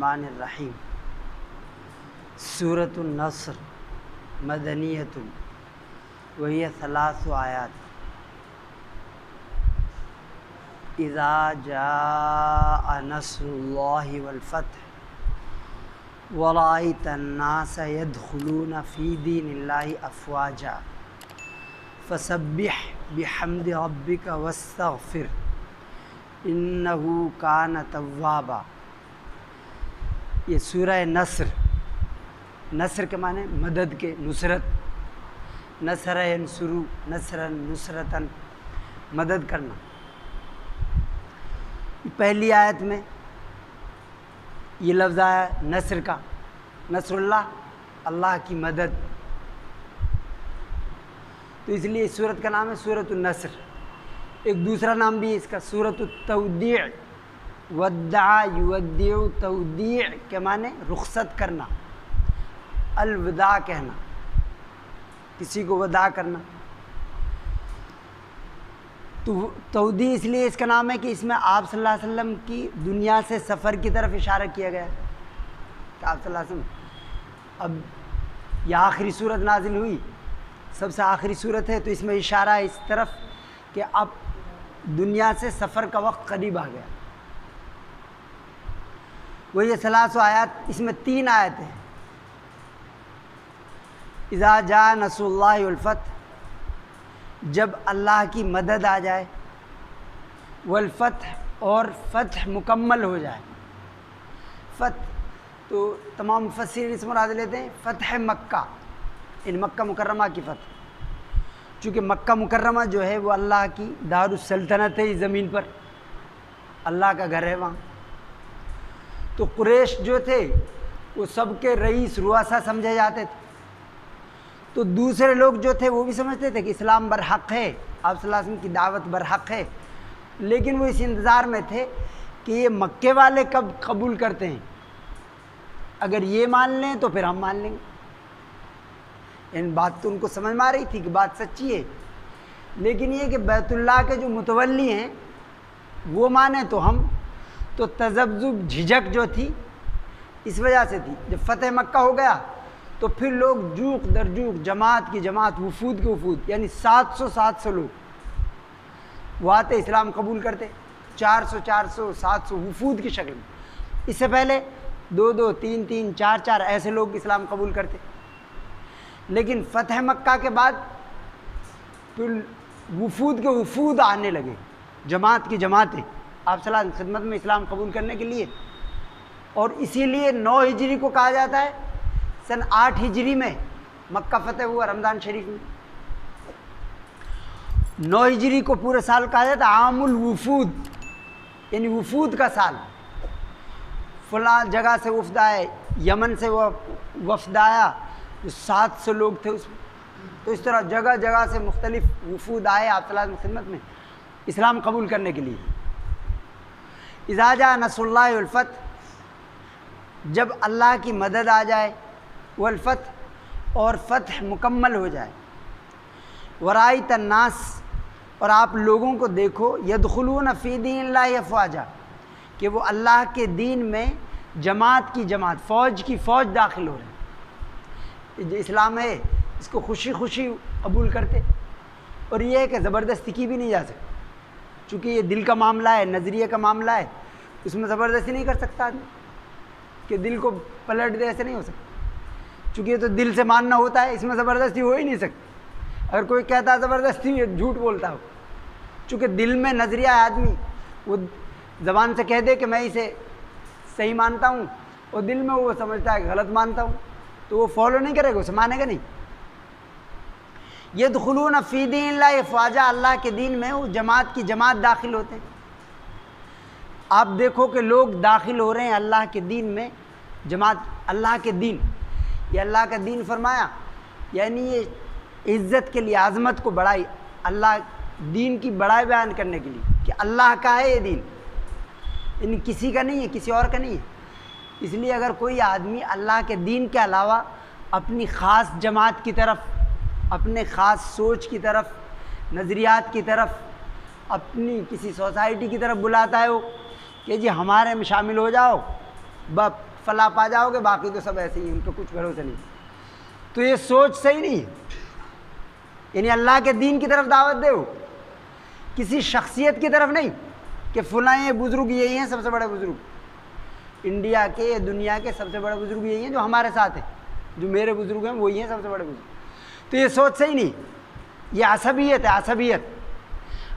الرحمن الرحیم سورۃ النصر مدنیۃ وہی 3 آیات۔ اذا جاء نصر اللہ والفتح ورأیت الناس يدخلون فی دین اللہ افواجا فسبح بحمد ربک واستغفر انہ کان توابا۔ یہ سورہ نصر کے معنی مدد کے، نصرت، نصر ینصرو نصرا نصرتا، مدد کرنا۔ پہلی آیت میں یہ لفظ آیا نصر کا، نصر اللہ، اللہ کی مدد، تو اس لیے اس سورت کا نام ہے سورۃ النصر۔ ایک دوسرا نام بھی ہے اس کا سورۃ التودیع، ودع یودع، تودیع کے معنی رخصت کرنا، الوداع کہنا، کسی کو وداع کرنا۔ تو تودیع اس لیے اس کا نام ہے کہ اس میں آپ صلی اللہ علیہ وسلم کی دنیا سے سفر کی طرف اشارہ کیا گیا ہے کہ آپ صلی اللہ علیہ وسلم اب یہ آخری صورت نازل ہوئی، سب سے آخری صورت ہے، تو اس میں اشارہ ہے اس طرف کہ اب دنیا سے سفر کا وقت قریب آ گیا۔ وہ یہ 3 آیات، اس میں 3 آیتیں ہیں۔ اذا جاء نصر اللہ والفتح، جب اللہ کی مدد آ جائے، والفتح، اور فتح مکمل ہو جائے۔ فتح تو تمام مفسرین اس مراد لیتے ہیں فتح مکہ، ان مکہ مکرمہ کی فتح، چونکہ مکہ مکرمہ جو ہے وہ اللہ کی دار السلطنت ہے، اس زمین پر اللہ کا گھر ہے وہاں۔ تو قریش جو تھے وہ سب کے رئیس رؤسا سمجھے جاتے تھے، تو دوسرے لوگ جو تھے وہ بھی سمجھتے تھے کہ اسلام برحق ہے، آپ صلی اللہ علیہ وسلم کی دعوت برحق ہے، لیکن وہ اس انتظار میں تھے کہ یہ مکے والے کب قبول کرتے ہیں، اگر یہ مان لیں تو پھر ہم مان لیں گے۔ ان بات تو ان کو سمجھ میں آ رہی تھی کہ بات سچی ہے، لیکن یہ کہ بیت اللہ کے جو متولی ہیں وہ مانیں تو ہم، تو تذبذب، جھجک جو تھی اس وجہ سے تھی۔ جب فتح مکہ ہو گیا تو پھر لوگ جوق در جوق، جماعت کی جماعت، وفود کی وفود، یعنی 700 لوگ وہ آتے، اسلام قبول کرتے، 400 700 وفود کی شکل میں۔ اس سے پہلے 2 3 4 ایسے لوگ اسلام قبول کرتے، لیکن فتح مکہ کے بعد پھر وفود کے وفود آنے لگے، جماعت کی جماعتیں آپ صلی اللہ علیہ وسلم خدمت میں اسلام قبول کرنے کے لیے۔ اور اسی لیے 9 ہجری کو کہا جاتا ہے، سن 8 ہجری میں مکہ فتح ہوا رمضان شریف میں۔ 9 ہجری کو پورے سال کہا جاتا ہے عام الوفود، یعنی وفود کا سال۔ فلاں جگہ سے وفد آئے، یمن سے وہ وفد آیا، جو 700 لوگ تھے اس میں، تو اس طرح جگہ جگہ سے مختلف وفود آئے آپ صلی اللہ علیہ وسلم خدمت میں اسلام قبول کرنے کے لیے۔ اذا جاء نصر اللہ والفتح، جب اللہ کی مدد آ جائے، والفتح، اور فتح مکمل ہو جائے، ورأیت الناس، اور آپ لوگوں کو دیکھو، یدخلون فی دین اللہ افواجا، کہ وہ اللہ کے دین میں جماعت کی جماعت، فوج کی فوج داخل ہو رہے ہیں۔ جو اسلام ہے اس کو خوشی خوشی قبول کرتے، اور یہ ہے کہ زبردستی کی بھی نہیں جا سکتی، چونکہ یہ دل کا معاملہ ہے، نظریے کا معاملہ ہے، اس میں زبردستی نہیں کر سکتا آدمی کہ دل کو پلٹ دے، ایسے نہیں ہو سکتا، چونکہ یہ تو دل سے ماننا ہوتا ہے، اس میں زبردستی ہو ہی نہیں سکتی۔ اگر کوئی کہتا ہے زبردستی، یہ جھوٹ بولتا ہو، چونکہ دل میں نظریہ ہے آدمی، وہ زبان سے کہہ دے کہ میں اسے صحیح مانتا ہوں، اور دل میں وہ سمجھتا ہے کہ غلط مانتا ہوں، تو وہ فالو نہیں کرے گا، اسے مانے گا نہیں۔ یدخلون فی دین اللہ افواجا، اللہ کے دین میں وہ جماعت کی جماعت داخل ہوتے ہیں۔ آپ دیکھو کہ لوگ داخل ہو رہے ہیں اللہ کے دین میں، جماعت، اللہ کے دین، یہ اللہ کا دین فرمایا، یعنی یہ عزت کے لیے، عظمت کو بڑھائی، اللہ دین کی بڑائی بیان کرنے کے لیے کہ اللہ کا ہے یہ دین، یعنی کسی کا نہیں ہے، کسی اور کا نہیں ہے۔ اس لیے اگر کوئی آدمی اللہ کے دین کے علاوہ اپنی خاص جماعت کی طرف، اپنے خاص سوچ کی طرف، نظریات کی طرف، اپنی کسی سوسائٹی کی طرف بلاتا ہے وہ کہ جی ہمارے میں شامل ہو جاؤ، فلاح پا جاؤ گے، باقی تو سب ایسے ہی ہیں، ان پہ کچھ بھروسہ نہیں۔ تو یہ سوچ صحیح نہیں ہے، یعنی اللہ کے دین کی طرف دعوت دے، کسی شخصیت کی طرف نہیں کہ فلاں یہ بزرگ یہی ہیں سب سے بڑے بزرگ، انڈیا کے یا دنیا کے سب سے بڑے بزرگ یہی ہیں جو ہمارے ساتھ ہیں، جو میرے بزرگ ہیں وہی ہیں سب سے بڑے بزرگ۔ تو یہ سوچ صحیح نہیں، یہ عصبیت ہے۔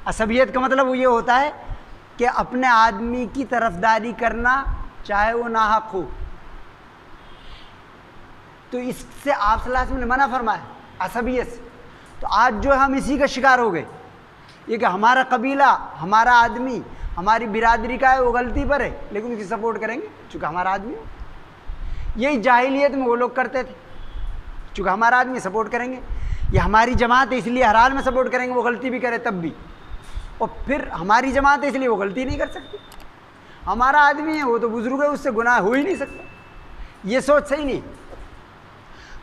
عصبیت کا مطلب وہ یہ ہوتا ہے کہ اپنے آدمی کی طرفداری کرنا چاہے وہ ناحق ہو۔ تو اس سے آپ صلی اللہ علیہ وسلم نے منع فرمایا عصبیت سے۔ تو آج جو ہم اسی کا شکار ہو گئے، یہ کہ ہمارا قبیلہ، ہمارا آدمی، ہماری برادری کا ہے، وہ غلطی پر ہے لیکن اس کی سپورٹ کریں گے چونکہ ہمارا آدمی ہو۔ یہی جاہلیت میں وہ لوگ کرتے تھے، چونکہ ہمارا آدمی سپورٹ کریں گے، یہ ہماری جماعت ہے اس لیے ہر حال میں سپورٹ کریں گے، وہ غلطی بھی کرے تب بھی، اور پھر ہماری جماعت ہے اس لیے وہ غلطی نہیں کر سکتی، ہمارا آدمی ہے وہ تو بزرگ ہے، اس سے گناہ ہو ہی نہیں سکتا۔ یہ سوچ صحیح نہیں۔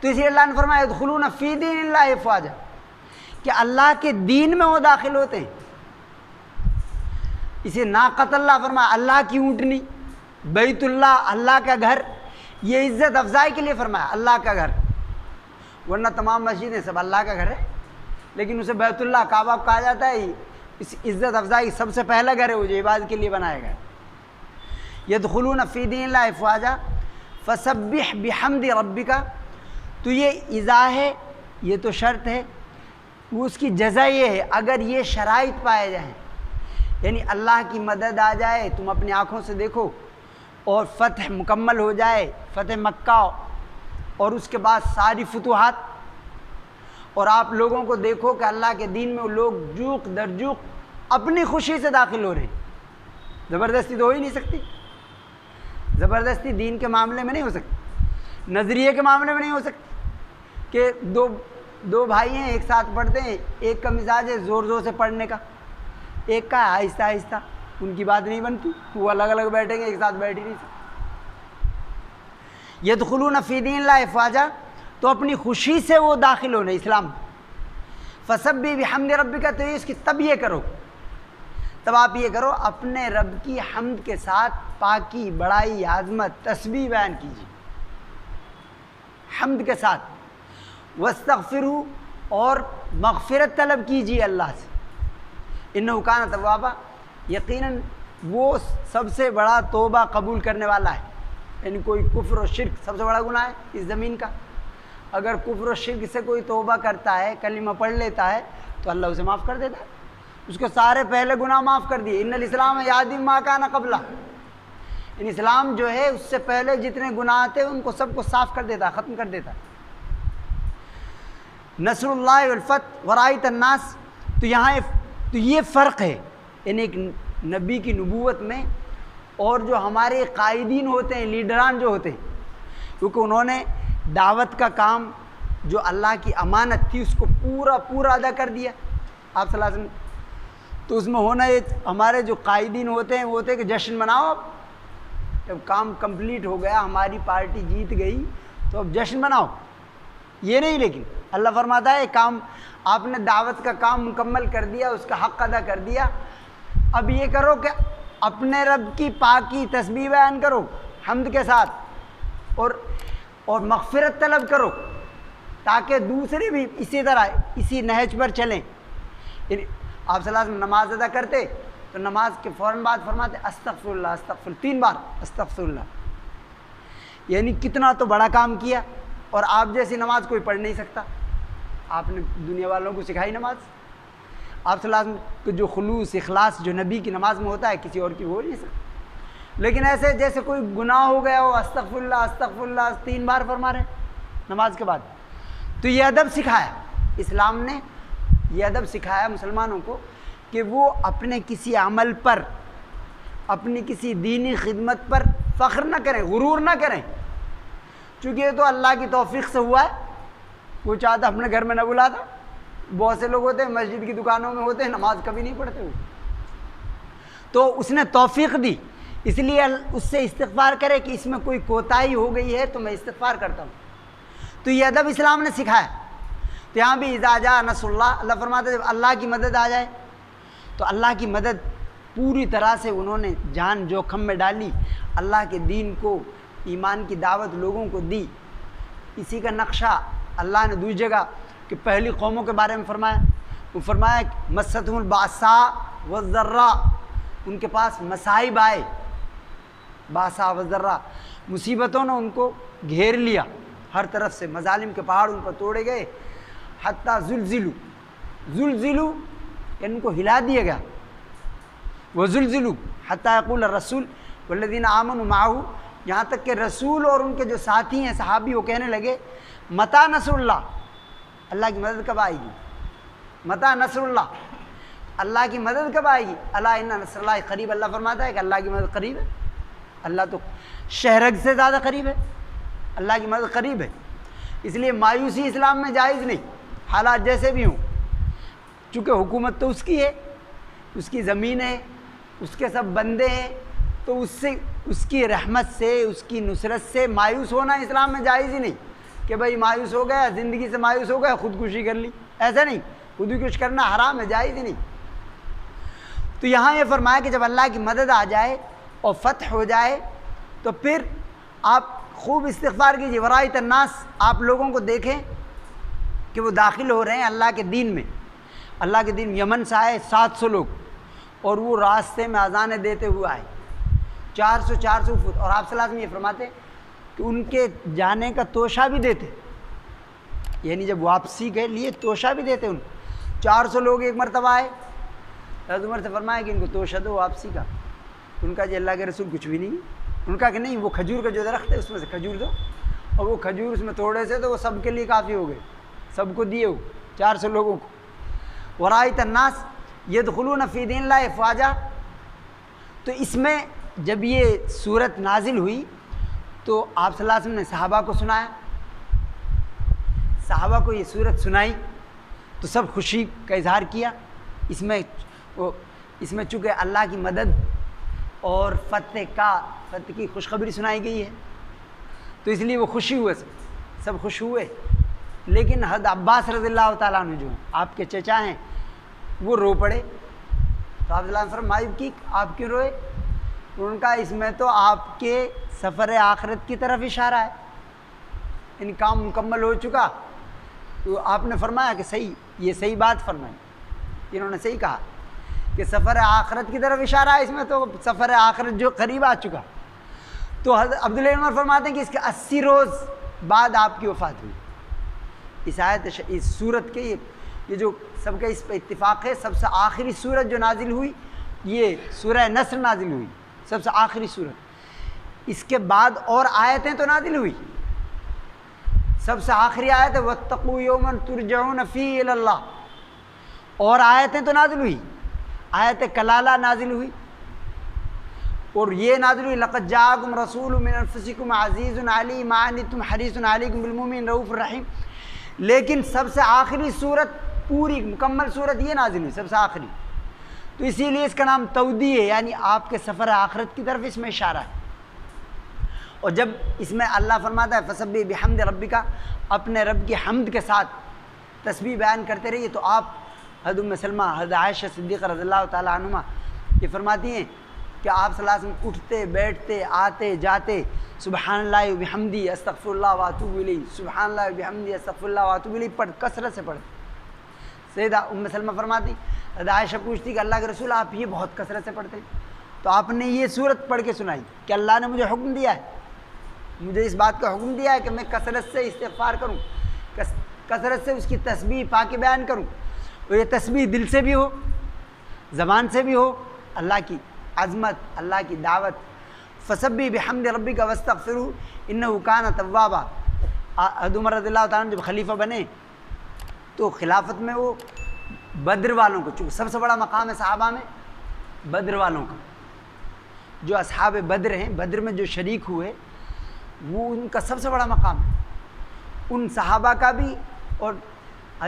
تو اسی لیے اللہ نے فرمایا ادخلون فی دین اللہ افواجا، کہ اللہ کے دین میں وہ داخل ہوتے ہیں۔ اسے ناقۃ اللہ فرمایا، اللہ کی اونٹنی، بیت اللہ، اللہ کا گھر، یہ عزت افزائی کے لیے فرمایا اللہ کا گھر، ورنہ تمام مسجدیں سب اللہ کا گھر ہے، لیکن اسے بیت اللہ کعبہ کہا جاتا ہے۔ اس عزت افزائی سب سے پہلا گھر ہے وہ جو عبادت کے لیے بنایا گیا ہے۔ یدخلون فی دین اللہ افواجا فسبح بحمد ربک، تو یہ اذا ہے، یہ تو شرط ہے، وہ اس کی جزا یہ ہے اگر یہ شرائط پائے جائیں، یعنی اللہ کی مدد آ جائے، تم اپنی آنکھوں سے دیکھو، اور فتح مکمل ہو جائے، فتح مکہ اور اس کے بعد ساری فتوحات، اور آپ لوگوں کو دیکھو کہ اللہ کے دین میں وہ لوگ جوق در جوق اپنی خوشی سے داخل ہو رہے ہیں۔ زبردستی تو ہو ہی نہیں سکتی، زبردستی دین کے معاملے میں نہیں ہو سکتی، نظریے کے معاملے میں نہیں ہو سکتی کہ دو بھائی ہیں ایک ساتھ پڑھتے ہیں، ایک کا مزاج ہے زور زور سے پڑھنے کا، ایک کا آہستہ آہستہ، ان کی بات نہیں بنتی، وہ الگ الگ بیٹھیں گے، ایک ساتھ بیٹھ ہی نہیں سکتے۔ یدخلون فی دین اللہ افواجا، تو اپنی خوشی سے وہ داخل ہونے اسلام۔ فسبح بحمد ربک، تو اس کی تب یہ کرو، تب آپ یہ کرو اپنے رب کی حمد کے ساتھ پاکی، بڑائی، عظمت، تسبیح بیان کیجیے حمد کے ساتھ، واستغفروا، اور مغفرت طلب کیجیے اللہ سے، انہ کان توابا، یقیناً وہ سب سے بڑا توبہ قبول کرنے والا ہے۔ یعنی کوئی کفر و شرک سب سے بڑا گناہ ہے اس زمین کا، اگر کفر و شرک سے کوئی توبہ کرتا ہے، کلمہ پڑھ لیتا ہے تو اللہ اسے معاف کر دیتا ہے، اس کو سارے پہلے گناہ معاف کر دیے۔ ان الاسلام یہدی ما کان قبلہ، ان اسلام جو ہے اس سے پہلے جتنے گناہ تھے ان کو سب کو صاف کر دیتا ہے، ختم کر دیتا ہے۔ نصر اللہ والفتح ورائیت الناس، تو یہاں تو یہ فرق ہے، یعنی ایک نبی کی نبوت میں اور جو ہمارے قائدین ہوتے ہیں، لیڈران جو ہوتے ہیں، کیونکہ انہوں نے دعوت کا کام جو اللہ کی امانت تھی اس کو پورا ادا کر دیا آپ صلی اللہ علیہ وسلم۔ تو اس میں ہونا یہ، ہمارے جو قائدین ہوتے ہیں وہ ہوتے ہیں کہ جشن مناؤ، اب جب کام کمپلیٹ ہو گیا، ہماری پارٹی جیت گئی تو اب جشن مناؤ، یہ نہیں۔ لیکن اللہ فرماتا ہے کام آپ نے دعوت کا کام مکمل کر دیا، اس کا حق ادا کر دیا، اب یہ کرو کہ اپنے رب کی پاکی تسبیح بیان کرو حمد کے ساتھ، اور مغفرت طلب کرو تاکہ دوسرے بھی اسی طرح اسی نہج پر چلیں۔ یعنی آپ صلی اللہ علیہ وسلم نماز ادا کرتے تو نماز کے فوراً بعد فرماتے استغفر اللہ، استغفر، 3 بار استغفر اللہ، یعنی کتنا تو بڑا کام کیا۔ اور آپ جیسی نماز کوئی پڑھ نہیں سکتا، آپ نے دنیا والوں کو سکھائی نماز، آپ صلی اللہ علیہ وسلم کو جو خلوص اخلاص جو نبی کی نماز میں ہوتا ہے کسی اور کی ہو نہیں سکتا۔ لیکن ایسے جیسے کوئی گناہ ہو گیا ہو، استغفر اللہ استغفر اللہ 3 بار فرما رہے ہیں نماز کے بعد۔ تو یہ ادب سکھایا اسلام نے، یہ ادب سکھایا مسلمانوں کو کہ وہ اپنے کسی عمل پر، اپنی کسی دینی خدمت پر فخر نہ کریں، غرور نہ کریں، چونکہ یہ تو اللہ کی توفیق سے ہوا ہے، وہ چاہتا اپنے گھر میں نہ بلاتا۔ بہت سے لوگ ہوتے ہیں مسجد کی دکانوں میں ہوتے ہیں، نماز کبھی نہیں پڑھتے وہ، تو اس نے توفیق دی، اس لیے اس سے استغفار کرے کہ اس میں کوئی کوتاہی ہو گئی ہے تو میں استغفار کرتا ہوں۔ تو یہ ادب اسلام نے سکھایا۔ تو یہاں بھی اذا جاء نصر اللہ، اللہ فرماتا ہے جب اللہ کی مدد آ جائے، تو اللہ کی مدد پوری طرح سے انہوں نے جان جوخم میں ڈالی، اللہ کے دین کو ایمان کی دعوت لوگوں کو دی. اسی کا نقشہ اللہ نے دوسری جگہ کہ پہلی قوموں کے بارے میں فرمایا. وہ فرمایا کہ مستہم الباساء والضراء، ان کے پاس مصائب آئے، باسا والضراء، مصیبتوں نے ان کو گھیر لیا ہر طرف سے، مظالم کے پہاڑ ان پر توڑے گئے. حتیٰ زلزلوا یعنی ان کو ہلا دیا گیا. وزلزلوا حتیٰ یقول الرسول والذین آمنوا معہ، یہاں تک کہ رسول اور ان کے جو ساتھی ہیں صحابی وہ کہنے لگے متی نصر اللہ، اللہ کی مدد کب آئے گی؟ متی نصر اللہ، اللہ کی مدد کب آئے گی؟ الا ان نصر اللہ قریب، اللہ فرماتا ہے کہ اللہ کی مدد قریب ہے. اللہ تو شہرگ سے زیادہ قریب ہے، اللہ کی مدد قریب ہے. اس لیے مایوسی اسلام میں جائز نہیں، حالات جیسے بھی ہوں. چونکہ حکومت تو اس کی ہے، اس کی زمین ہے، اس کے سب بندے ہیں، تو اس کی رحمت سے، اس کی نصرت سے مایوس ہونا اسلام میں جائز ہی نہیں کہ بھائی مایوس ہو گیا، زندگی سے مایوس ہو گیا، خودکشی کر لی. ایسا نہیں، خودکشی کرنا حرام ہے، جائز ہی نہیں. تو یہاں یہ فرمایا کہ جب اللہ کی مدد آ جائے اور فتح ہو جائے تو پھر آپ خوب استغفار کیجیے. ورائت الناس، آپ لوگوں کو دیکھیں کہ وہ داخل ہو رہے ہیں اللہ کے دین میں. اللہ کے دین یمن سے آئے 700 لوگ، اور وہ راستے میں اذانیں دیتے ہوئے آئے 400 فٹ. اور آپ صلی اللہ علیہ وسلم یہ فرماتے کہ ان کے جانے کا توشہ بھی دیتے، یعنی جب واپسی کے لیے توشہ بھی دیتے. ان 400 لوگ ایک مرتبہ آئے، حضرت عمر سے فرمایا کہ ان کو توشہ دو واپسی کا. ان کا جی اللہ کے رسول کچھ بھی نہیں. ان کا کہ نہیں، وہ کھجور کا جو درخت ہے اس میں سے کھجور دو. اور وہ کھجور اس میں تھوڑے سے تو وہ سب کے لیے کافی ہو گئے، سب کو دیے وہ 400 لوگوں کو. ورائت الناس یدخلون فی دین اللہ افواجا. تو اس میں جب یہ صورت نازل ہوئی تو آپ صلی اللہ علیہ وسلم نے صحابہ کو سنایا، صحابہ کو یہ صورت سنائی تو سب خوشی کا اظہار کیا. اس میں چونکہ اللہ کی مدد اور فتح کی خوشخبری سنائی گئی ہے تو اس لیے وہ خوشی ہوئے، سب خوش ہوئے. لیکن حضرت عباس رضی اللہ تعالیٰ عنہ جو آپ کے چچا ہیں وہ رو پڑے. تو آپ صلی اللہ علیہ وسلم مایوب کی آپ کیوں روئے؟ ان کا اس میں تو آپ کے سفر آخرت کی طرف اشارہ ہے، ان کام مکمل ہو چکا. تو آپ نے فرمایا کہ صحیح، یہ صحیح بات فرمائی، انہوں نے صحیح کہا کہ سفر آخرت کی طرف اشارہ ہے، اس میں تو سفر آخرت جو قریب آ چکا. تو حضرت عبداللہ عمر فرماتے ہیں کہ اس کے 80 روز بعد آپ کی وفات ہوئی. اس آیت اس صورت کے یہ جو سب کا اس پہ اتفاق ہے، سب سے آخری صورت جو نازل ہوئی یہ سورہ نصر نازل ہوئی، سب سے آخری صورت. اس کے بعد اور آیتیں تو نازل ہوئی، سب سے آخری آیت ہے وَاتَّقُوا يَوْمًا تُرْجَعُونَ فِيهِ إِلَى اللَّهِ. اور آیتیں تو نازل ہوئی، آیت کلالہ نازل ہوئی، اور یہ نازل ہوئی لَقَدْ جَاءَكُمْ رَسُولٌ مِّنْ أَنفُسِكُمْ عَزِيزٌ عَلَيْهِ مَا عَنِتُّمْ حَرِيصٌ عَلَيْكُمْ بِالْمُؤْمِنِينَ رَءُوفٌ رَحِيمٌ. لیکن سب سے آخری صورت، پوری مکمل صورت یہ نازل ہوئی سب سے آخری. تو اسی لیے اس کا نام تودیع ہے، یعنی آپ کے سفر آخرت کی طرف اس میں اشارہ ہے. اور جب اس میں اللہ فرماتا ہے فسبح بحمد ربک، اپنے رب کی حمد کے ساتھ تسبیح بیان کرتے رہیے، تو آپ حضرت ام سلمہ، حضرت عائشہ صدیقہ رضی اللہ تعالیٰ عنہما یہ فرماتی ہیں کہ آپ صلی اللہ علیہ وسلم اٹھتے بیٹھتے آتے جاتے سبحان اللہ وبحمدہ استغفر اللہ واتوب الیہ، سبحان اللہ وبحمدہ استغفر اللہ واتوب الیہ پڑھ کثرت سے پڑھتے. سیدہ ام سلمہ فرماتی، حضرت عائشہ پوچھتی کہ اللہ کے رسول آپ یہ بہت کثرت سے پڑھتے، تو آپ نے یہ صورت پڑھ کے سنائی کہ اللہ نے مجھے حکم دیا ہے، مجھے اس بات کا حکم دیا ہے کہ میں کثرت سے استغفار کروں، کثرت سے اس کی تسبیح پاکی بیان کروں. اور یہ تسبیح دل سے بھی ہو، زبان سے بھی ہو، اللہ کی عظمت، اللہ کی دعوت. فسبح بحمد ربک واستغفرہ انہ کان توابا. حضرت عمر رضی اللہ تعالیٰ جب خلیفہ بنے تو خلافت میں وہ بدر والوں کو، چونکہ سب سے بڑا مقام ہے صحابہ میں بدر والوں کا، جو اصحاب بدر ہیں، بدر میں جو شریک ہوئے وہ ان کا سب سے بڑا مقام ہے. ان صحابہ کا بھی، اور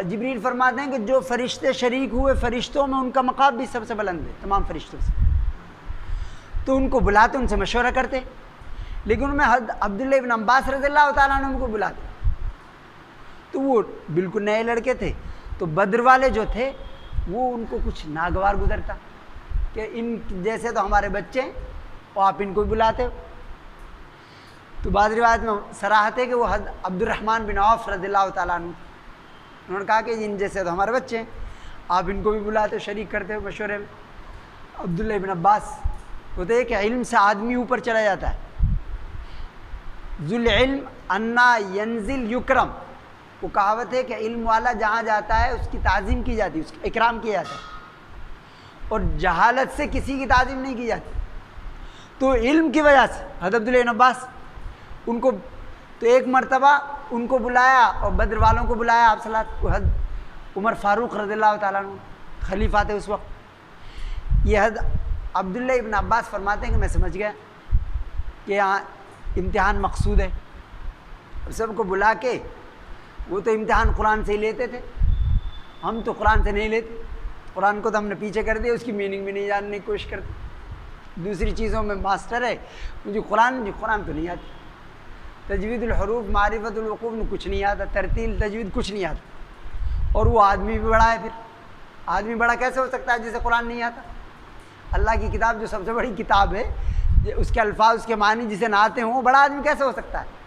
جبریل فرماتے ہیں کہ جو فرشتے شریک ہوئے فرشتوں میں ان کا مقام بھی سب سے بلند ہے تمام فرشتوں سے. تو ان کو بلاتے، ان سے مشورہ کرتے، لیکن ان میں عبداللہ ابن عباس رضی اللہ تعالیٰ عنہ کو بلاتے. تو وہ بالکل نئے لڑکے تھے، تو بدر والے جو تھے وہ ان کو کچھ ناگوار گزرتا کہ ان جیسے تو ہمارے بچے ہیں اور آپ ان کو بھی بلاتے ہو. تو بعض روایت میں صراحت ہے کہ وہ عبد الرحمن بن عوف رضی اللہ تعالیٰ عنہ، انہوں نے کہا کہ ان جیسے تو ہمارے بچے ہیں، آپ ان کو بھی بلاتے ہو، شریک کرتے ہو مشورے میں۔ عبداللہ ابن عباس ہوتے ہیں کہ علم سے آدمی اوپر چلا جاتا ہے، ذو العلم انا ینزل یکرم، وہ کہاوت ہے کہ علم والا جہاں جاتا ہے اس کی تعظیم کی جاتی ہے، اس کا اکرام کیا جاتا ہے، اور جہالت سے کسی کی تعظیم نہیں کی جاتی۔ تو علم کی وجہ سے حضرت عبداللہ ابن عباس ان کو تو ایک مرتبہ ان کو بلایا اور بدر والوں کو بلایا آپ صلی اللہ علیہ وسلم، عمر فاروق رضی اللہ تعالیٰ عنہ خلیفہ تھے اس وقت۔ یہ حضرت عبداللہ ابن عباس فرماتے ہیں کہ میں سمجھ گیا کہ یہاں امتحان مقصود ہے، سب کو بلا کے، وہ تو امتحان قرآن سے ہی لیتے تھے، ہم تو قرآن سے نہیں لیتے، قرآن کو تو ہم نے پیچھے کر دیا، اس کی میننگ بھی نہیں جاننے کی کوشش کرتے، دوسری چیزوں میں ماسٹر ہے، مجھے قرآن تو نہیں آتی، تجوید الحروف معرفت الوقوف میں کچھ نہیں آتا، ترتیل تجوید کچھ نہیں آتا، اور وہ آدمی بھی بڑا ہے، پھر آدمی بڑا کیسے ہو سکتا ہے جسے قرآن نہیں آتا؟ اللہ کی کتاب جو سب سے بڑی کتاب ہے، اس کے الفاظ اس کے معنی جسے نہ آتے ہوں، وہ بڑا آدمی کیسے ہو سکتا ہے؟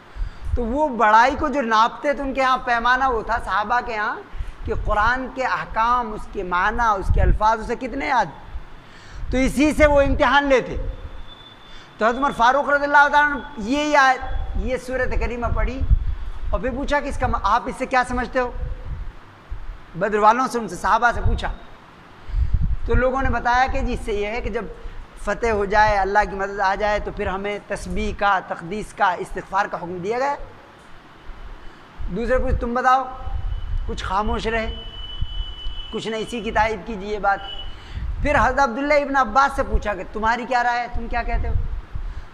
تو وہ بڑائی کو جو ناپتے تھے ان کے ہاں پیمانہ وہ تھا صحابہ کے ہاں کہ قرآن کے احکام، اس کے معنی، اس کے الفاظ اسے کتنے یاد، تو اسی سے وہ امتحان لیتے۔ تو حضرت عمر فاروق رضی اللہ تعالیٰ نے یہی آیت، یہ سورۃ کریمہ پڑھی اور پھر پوچھا کہ آپ اس سے کیا سمجھتے ہو؟ بدر والوں سے، ان سے صحابہ سے پوچھا، تو لوگوں نے بتایا کہ جی اس سے یہ ہے کہ جب فتح ہو جائے، اللہ کی مدد آ جائے، تو پھر ہمیں تسبیح کا، تقدیس کا، استغفار کا حکم دیا گیا۔ دوسرے کچھ تم بتاؤ، کچھ خاموش رہے، کچھ نے اسی کی تائید کی جی یہ بات۔ پھر حضرت عبداللہ ابن عباس سے پوچھا کہ تمہاری کیا رائے ہے، تم کیا کہتے ہو؟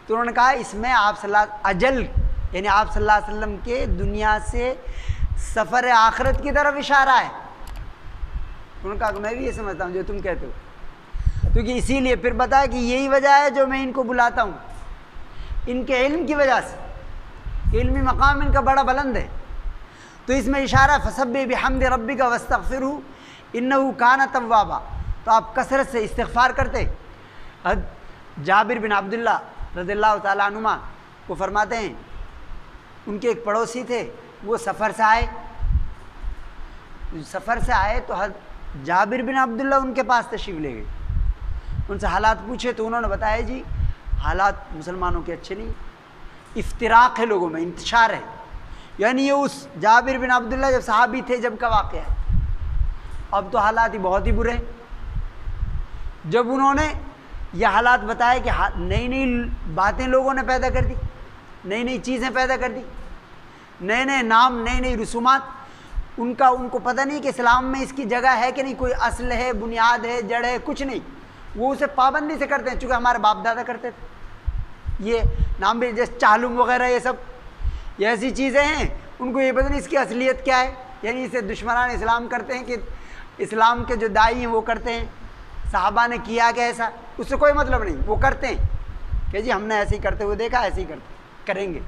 تو انہوں نے کہا اس میں آپ صلی اللہ اجل، یعنی آپ صلی اللہ علیہ وسلم کے دنیا سے سفر آخرت کی طرف اشارہ ہے۔ انہوں نے کہا کہ میں بھی یہ سمجھتا ہوں جو تم کہتے ہو، کیونکہ اسی لیے پھر بتایا کہ یہی وجہ ہے جو میں ان کو بلاتا ہوں، ان کے علم کی وجہ سے، علمی مقام ان کا بڑا بلند ہے۔ تو اس میں اشارہ فسبح بحمد ربک واستغفرہ انہ کان توابا، تو آپ کثرت سے استغفار کرتے۔ جابر بن عبداللہ رضی اللہ تعالیٰ عنہما وہ فرماتے ہیں ان کے ایک پڑوسی تھے، وہ سفر سے آئے تو جابر بن عبداللہ ان کے پاس تشریف لے گئے، ان سے حالات پوچھے تو انہوں نے بتایا جی حالات مسلمانوں کے اچھے نہیں، افتراق ہے لوگوں میں، انتشار ہے، یعنی یہ اس جابر بن عبداللہ جب صحابی تھے جب کا واقعہ ہے، اب تو حالات ہی بہت ہی برے ہیں۔ جب انہوں نے یہ حالات بتائے کہ نئی نئی باتیں لوگوں نے پیدا کر دی، نئی نئی چیزیں پیدا کر دی، نئے نئے نام، نئی نئی رسومات، ان کو پتہ نہیں کہ اسلام میں اس کی جگہ ہے کہ نہیں، کوئی اصل ہے، بنیاد ہے، جڑ ہے، کچھ نہیں، وہ اسے پابندی سے کرتے ہیں، چونکہ ہمارے باپ دادا کرتے تھے۔ یہ نام بھی جیسے چالم وغیرہ، یہ سب یہ ایسی چیزیں ہیں، ان کو یہ پتہ نہیں اس کی اصلیت کیا ہے، یعنی اسے دشمنان اسلام کرتے ہیں کہ اسلام کے جو داعی ہیں وہ کرتے ہیں، صحابہ نے کیا کہ ایسا، اس سے کوئی مطلب نہیں، وہ کرتے ہیں کہ جی ہم نے ایسے ہی کرتے ہوئے دیکھا، ایسے ہی کریں گے۔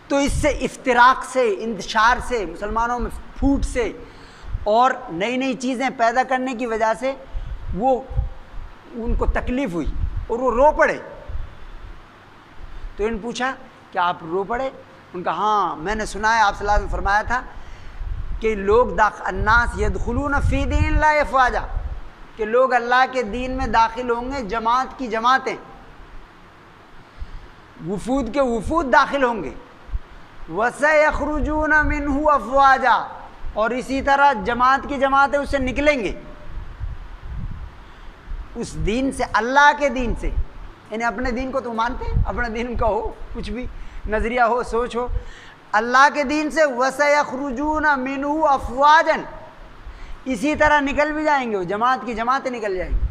تو اس سے افتراق سے، انتشار سے، مسلمانوں میں پھوٹ سے اور نئی نئی چیزیں پیدا کرنے کی وجہ سے وہ ان کو تکلیف ہوئی اور وہ رو پڑے۔ تو انہوں نے پوچھا کہ آپ رو پڑے؟ ان کا ہاں میں نے سنا ہے آپ صلی اللہ علیہ وسلم نے فرمایا تھا کہ لوگ الناس یدخلون فی دین اللہ افواجا، کہ لوگ اللہ کے دین میں داخل ہوں گے جماعت کی جماعتیں، وفود کے وفود داخل ہوں گے، وَسَيَخْرُجُونَ مِنْهُ أَفْوَاجًا، اور اسی طرح جماعت کی جماعتیں اس سے نکلیں گے، اس دین سے، اللہ کے دین سے، یعنی اپنے دین کو تو مانتے ہیں، اپنے دین کا ہو، کچھ بھی نظریہ ہو، سوچ ہو، اللہ کے دین سے وَسَيَخْرُجُونَ مِنْهُ أَفْوَاجًا، اسی طرح نکل بھی جائیں گے، وہ جماعت کی جماعتیں نکل جائیں گی۔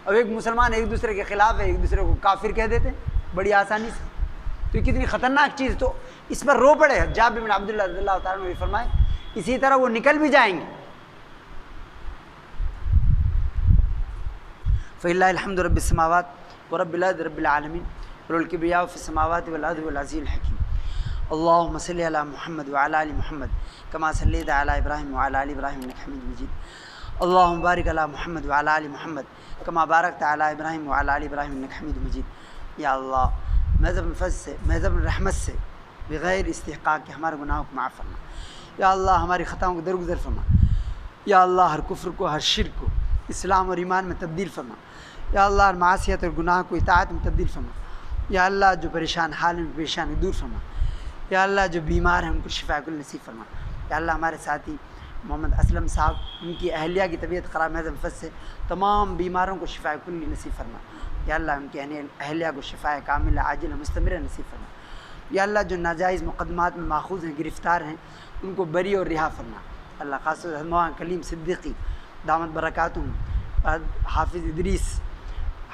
اب ایک مسلمان ایک دوسرے کے خلاف ہے، ایک دوسرے کو کافر کہہ دیتے ہیں بڑی آسانی سے، تو یہ کتنی خطرناک چیز، تو اس پر رو پڑے۔ جابر بن عبداللہ رضی اللہ تعالیٰ عنہ نے فرمائے اسی طرح وہ نکل بھی جائیں گے۔ فَلِلَّهِ الْحَمْدُ رَبِّ السَّمَاوَاتِ وَرَبِّ الْأَرْضِ رَبِّ الْعَالَمِينَ وَلَهُ الْكِبْرِيَاءُ فِي السَّمَاوَاتِ وَالْأَرْضِ وَالْعَزِيزُ الْحَكِيمُ اللهم صل على محمد وعلى آل محمد كما صليت على إبراهيم وعلى آل إبراهيم إنك حميد مجيد اللهم بارك على محمد وعلى آل محمد كما باركت على إبراهيم وعلى آل إبراهيم إنك حميد مجيد۔ یا اللہ محض فضل سے محض رحمت سے بغیر استحقاق کے ہمارے گناہوں کو معاف فرما. یا اللہ ہماری خطاؤں کو درگزر فرما. یا اللہ ہر کفر کو ہر شرک کو اسلام اور ایمان میں تبدیل فرما. یا اللہ ہر معصیت اور گناہ کو اطاعت میں تبدیل فرما. یا اللہ جو پریشان حال میں پریشانی دور فرما. یا اللہ جو بیمار ہیں ان کو شفا کل نصیب فرما. یا اللہ ہمارے ساتھی محمد اسلم صاحب ان کی اہلیہ کی طبیعت خراب محض فضل سے تمام بیماروں کو شفا کلی نصیب فرما. یا اللہ ان کی اہلیہ کو شفا کاملہ عاجل مستمرہ نصیب فرما. یا اللہ جو ناجائز مقدمات میں ماخوذ ہیں گرفتار ہیں ان کو بری اور رہا فرما. اللہ خاص طور سے مولانا کلیم صدیقی دامت برکاتہم، حافظ ادریس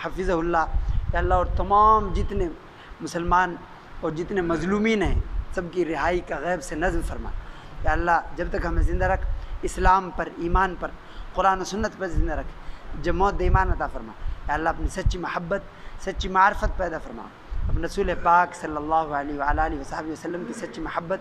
حفظہ اللہ. یا اللہ اور تمام جتنے مسلمان اور جتنے مظلومین ہیں سب کی رہائی کا غیب سے نظم فرما. یا اللہ جب تک ہمیں زندہ رکھ اسلام پر ایمان پر قرآن و سنت پر زندہ رکھ، جب موت دے ایمان عطا فرما. یا اللہ اپنی سچی محبت سچی معرفت پیدا فرما. اپنے رسول پاک صلی اللہ علیہ وآلہ وصحبہ وسلم کی سچی محبت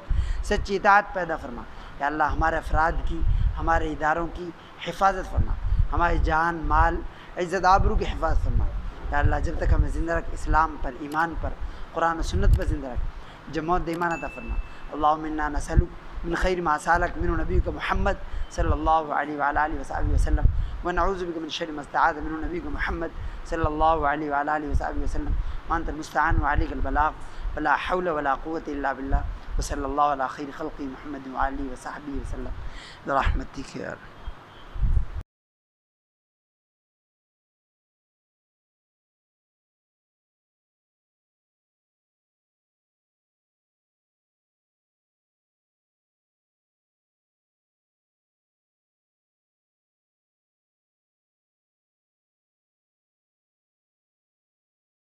سچی اطاعت پیدا فرما. یا اللہ ہمارے افراد کی ہمارے اداروں کی حفاظت فرما. ہماری جان مال عزت آبرو کی حفاظت فرما. یا اللہ جب تک ہمیں زندہ رکھ اسلام پر ایمان پر قرآن و سنت پر زندہ رکھ، جب موت دے ایمان عطا فرما. اللہم انا نسألک من خیر ما سالک منہ نبیک محمد صلی اللہ علیہ وآلہ وصحبہ وسلم، ونعوذ بک من شر ما استعاذ منہ نبیک محمد صلی اللہ علیہ وآلہ وصحبہ وسلم. وانت المستعان وعلیک البلاغ ولا حول ولا قوة الا باللہ. وصلی اللہ علی خیر خلق محمد وآلہ وصحبہ وسلم برحمتک یا رب.